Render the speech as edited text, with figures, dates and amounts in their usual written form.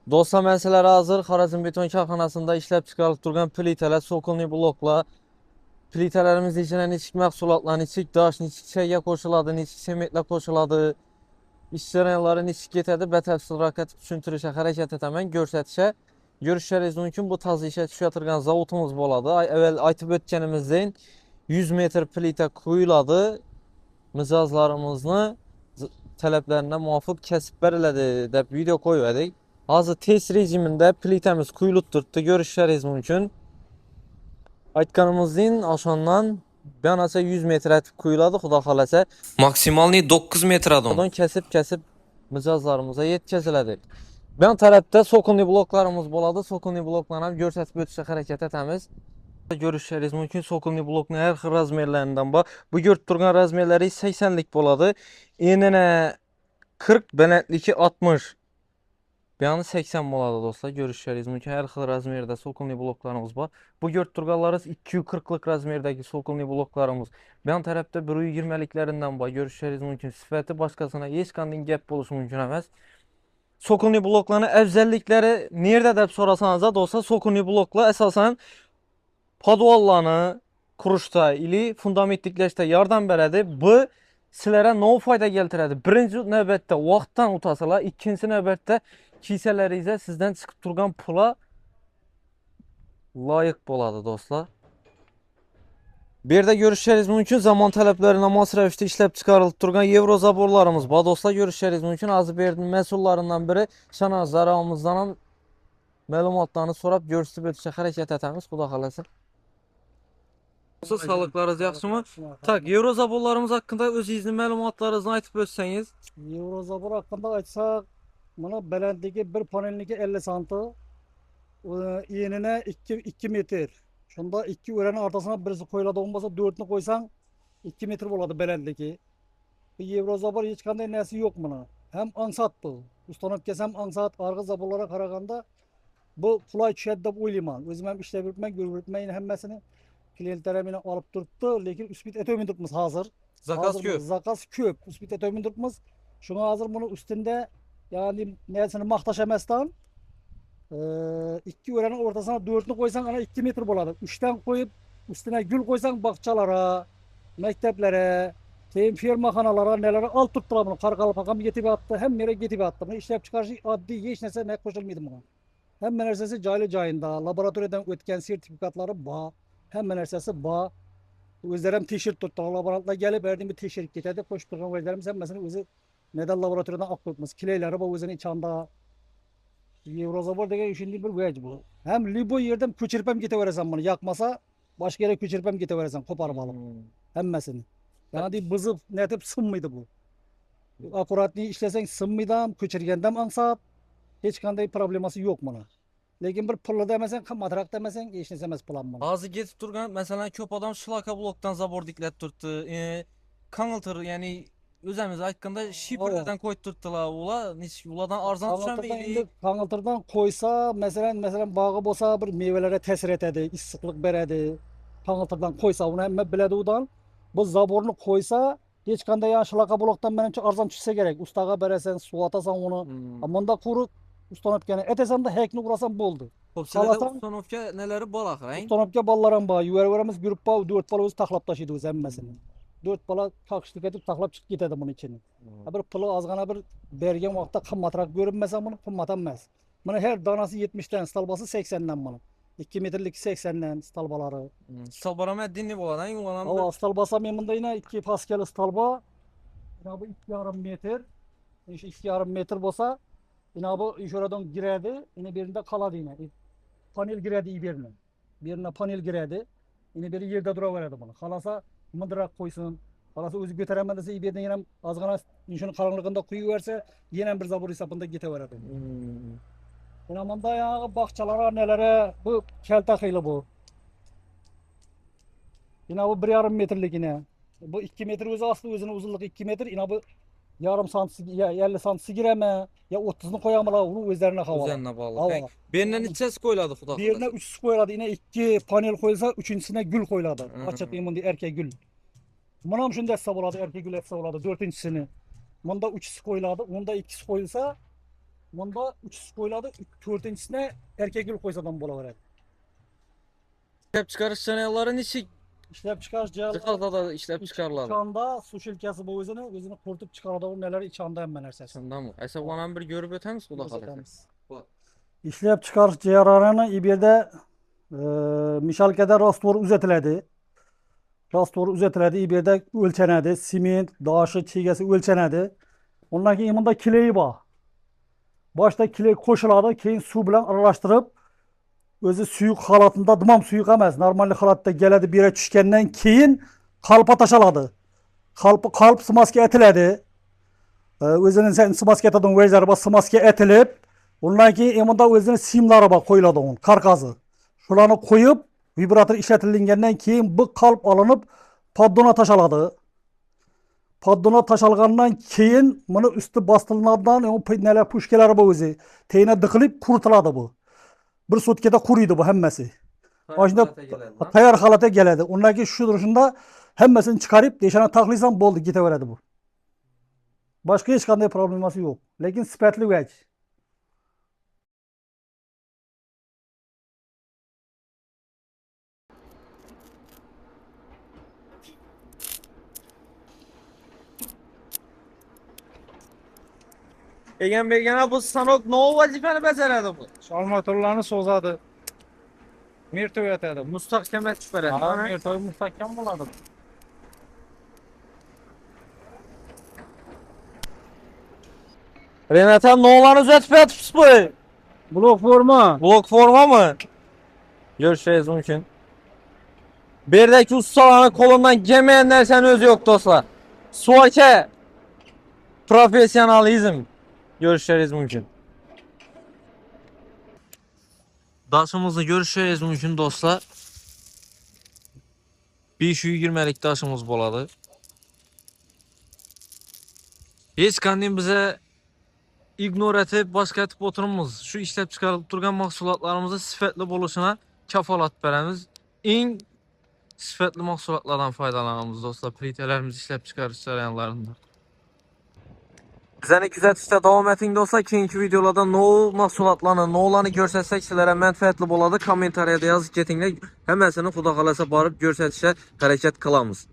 Dostlar məsələləri hazır. Xarəzm beton karxanasında işləb çıxarılıb durğan plitələr, sokulni blokla, plitələrimiz içinə niçik məhsulatlar, niçik daş, niçik çəyə qoşuladı, niçik sementlə qoşuladı, işçilərləri niçik getədi, bətəfsil raket düşüntürüşə, hərəkət etəmən görsətişə. Görüşləriniz mümkün. Bu tazı işə düşətdirən zavodumuz boladı. Əvvəl aytıb ötkənimizdən 100 metr plitə quyuladı. Mizazlarımızı tələblərinə muvafiq kəsib bərilədi deyib video qoyuverdik. Hazır test rejimində plitəmiz quyulub durdu. Görüşləriniz mümkün. Aytqanımızın aşağıdan ben asa 100 metre quyuladı, xuda xaləsə. Maksimalni 9 metrdən. Ondan kəsib mizazlarımıza yetkəzilədi. Ben tərəfdə sokunli bloklarımız boladı. Sokunli bloklarına görsətib ötüşə hərəkət etəmiz. Görüşləriniz mümkün. Sokunli blokun hər xil razmerlərindən bax. Bu görüb durğan razmerləri 80'lik boladı. Enine 40, bələdliki 60. Beyanı 80 boladı dostlar. Görüşləriniz mümkün. Hər xil razmerdə sokunli bloklarımız var. Bu görüb durğanlarınız 240'lık razmerdəki sokunli bloklarımız. Beyan tərəfdə 120'liklərindən var. Görüşləriniz mümkün. Sifəti başqasına heç qanday gəp oluşu mümkün emas. Sokunli blokların özellikleri nerede de sorasanız da olsa sokunli blokla esasen padvallarını kuruşda ili fundamentlikləşdə yardım belədi. Bu sizlərə nə fayda gəltirədi? Birinci növbətdə vaxtdan utasılar, ikinci növbətdə kisələrinizə sizdən çıxıb durğan pula layiq boladı dostlar. Bir də görüşləriniz mümkün. Zaman tələblərinə mas rəvişdə işləb çıxarılıb durğan Euro zaborlarımız var. Dostlar görüşləriniz mümkün. Azərbaycanın məsullarından biri Şanaz zarağımızdan məlumatlarını sorab görüşüb ötüşə hərəkət etəmiz. Xuda xaləsin. Sağlıqlarınız yaxşımı? Tak, Euro zaborlarımız haqqında öz izni məlumatlarınızı aytıb ötsəniz. Eurozabor hakkında açsak, bana belendeki bir panelindeki 50 santı, enine 2 metre. Şunda 2 öğrenin ortasına birisi koyuladı olmasa 4'ünü koysan 2 metre boladı belendeki. Bu Eurozabor hiç kanday nesi yok buna. Hem ansat bu. Ustanıp kesem ansat, arka zaborlara karaganda bu kulay düşedi bu liman. Özüm hem işle yürütmek, yürütmeyin hemmesini klientlere alıp durttu. Lakin üspit etömün tutmuş hazır. Zakaz Hazır köp. Zakaz köp. Üspit etömün tutmuş. Şuna hazır bunu üstünde yani nesini mahtaşamazdan iki öğrenin ortasına 4'ünü koysan ana 2 metre boladı. 3'ten koyup üstüne gül koysan bahçalara, mekteplere, firmaxanalara nelere alt tuttular bunu. Kargalıpakam getib attı. Hem yere getib attı. Bunu işlep çıkarışı adli hiç nese ne koşulmaydı buna. Hem nersesi caylı cayında. Laboratuvardan ötken sertifikatları bağ. Hem nersesi bağ. Özlerim teşhir tuttu. Laboratuvarda gelip verdiğim bir teşhir getirdi. Koşturgan özlerimiz hem mesela özü neden laboratuvardan ak tutmuş. Kileyleri bu özünün içinde. Eurozabor degen işinde bir vec bu. Hem libo yerden köçürpem giteveresen bunu. Yakmasa başka yere köçürpem giteveresen koparıp alıp. Hemmesini. Yani değil bızıp netip sınmıydı bu. Akuratlı işlesen sınmıydım, köçürgendem ansat. Hiç kanday probleması yok buna. Lakin bir pullu demesen, matrak demesen, hiç nesemez plan buna. Azı getib durğan mesela köp adam şlaka blokdan zabor diklət turtdu. Kanıltır yani özəmiz aytqanda şifrlərdən koyup turtdular. Uladan arzan düşən Kanıltırdan miydi? indi kanıltırdan koysa, mesela bağı bolsa bir meyvelere tesir etedi, ıslıklık beredi. Kanıltırdan koysa, onu hemen biledi udan. Bu zaborunu koysa, hiç kanda ya şılaka bloktan benimce arzan düşse gerek. Ustağa beresen, su atasan onu. Ama da kuru ustanıp gene etesen de hekni kurasan boldu. Popsilədə Salasan Ustanovka nələri bol axı, hein? ustanıp ballaran bağı, yüververemiz grup bağı, 4 bala özü taklap taşıydı öz emmesini. 4 bala takışlık edip taklap çıkıp gitedi bunun içini. Bir pılı azgana bir bergen vakta kımmatrak görünmesen bunu kımmatanmaz. Bunun her danası 70'ten, stalbası 80'den bunun. 2 metrelik 80'den stalbaları. Salbarama dinli bolad, hein? Hava stalbasa memnunda yine 2 pascal stalba. Yine bu 2,5 metre. İşte 2,5 metre bolsa yine bu şuradan girerdi. Yine birinde kaladı yine. Panel girerdi birine. Birine panel girerdi. Yine biri yerde duraverdi bunu. Kalasa mıdırak koysun. Kalasa özü götüremediyse birine yine azgana şunun karanlığında koyuverse yine bir zabur hesabında giteverdi. Yine amanda ya bahçalara nelere bu keltakıyla bu. Yine bu 1,5 metrelik yine. Bu 2 metre özü aslı özünün uzunluğu 2 metre. Yine bu yarım santim ya 50 santim gireme ya 30'unu koyamala onun özlerine hava. Üzərinə bağlı. Hava. Hein? Birindən neçəsi qoyuladı xuda? Birine 3 koyuladı. Yine 2 panel koyulsa üçüncüsüne gül koyuladı. Açık imundi erkek gül. Bunam şunda hesap oladı erkek gül hesap oladı dördüncüsünü. Bunda 3'sü koyuladı. Onda 2'si koyulsa Bunda 3 koyuladı. 4-inchisine erkek gül koysadan bolaveradi. İşlep çıkarış janarların içi İşlep çıkarış cihazı cihazda da işlep çıkarıladi. içanda su şilkesi bu özünü kurtup çıkaradigan neler içanda hemen narsasi. Şundamı? Hesablanan bir görüp ötemiz Xudo xolasa. Ko'rsatamiz. İşlep çıkarış cihazlarini İBR'de mishalkada rastvor uzatiladi. Rastvor uzatiladi, İBR'de ölçenadi. Siment, daşı, çiğgesi ölçenadi. Ondan keyin bunda kileyi bor. Boshda kiley qo'shiladi, keyin suv bilan aralashtirib, o'zi suyuq holatida, dimom suyuq emas, normal holatda keladi, bir yere tushgandan keyin qalbga tashaladi. Qalb smaska etiladi. O'zini sen smaska etadigan vajlari bor, smaska etilib, undan keyin bunda o'zini simlari bor qo'yiladi, onun karkazı. Shularni qo'yib, vibrator ishlatilgandan keyin bu qalb olinib, poddona tashaladi. Poddona tashalgandan keyin buni usti bostilinadigan nelar pushkalari bor o'zi. Teyna diqilib quritiladi bu. Bir sutkada quriydi bu hammasi. Mana tayyor holatga keladi. Undan keyin shu turishunda hammasini chiqarib, deshana taqlaysan bo'ldi, ketaveradi bu. Boshqa hech qanday problemasi yo'q. Lekin sifatli vaj. Egan bergana bu stanok ne vazifani bajaradi bu? Shol motorlarni so'zadi. Mertoy yotadi. Mustahkamlat chiqaradi. Ha, mertoy mustahkam bo'ladi. Renata no'larni uzatib yotibsiz bu. Blok forma. Blok forma mı? Görüşürüz mümkün. Berdeki ustalarını kolundan gelmeyen dersen özü yok dostlar. Suake profesyonalizm. Görüşürüz mümkün. Daşımızı görüşürüz mümkün dostlar. 520'lik daşımız boladı. Hiç kandim bize ignore etip başka etip oturumuz. Şu işlep çıkarılıp durgan mahsulatlarımızı sifatli buluşuna kafalat veremiz. En sifatli mahsulatlardan faydalanamız dostlar. Plitelerimiz işlep çıkarış jarayanlarında. Bizəni küzətişdə davam etin dostlar. Keyinki videolarda nə mahsulatlarını, nələri görsətsək sizlərə mənfəətli boladı. Kommentariya da yazıb getinlər. Həməsini Xuda xalasa barıb görsətişə hərəkət qılamız.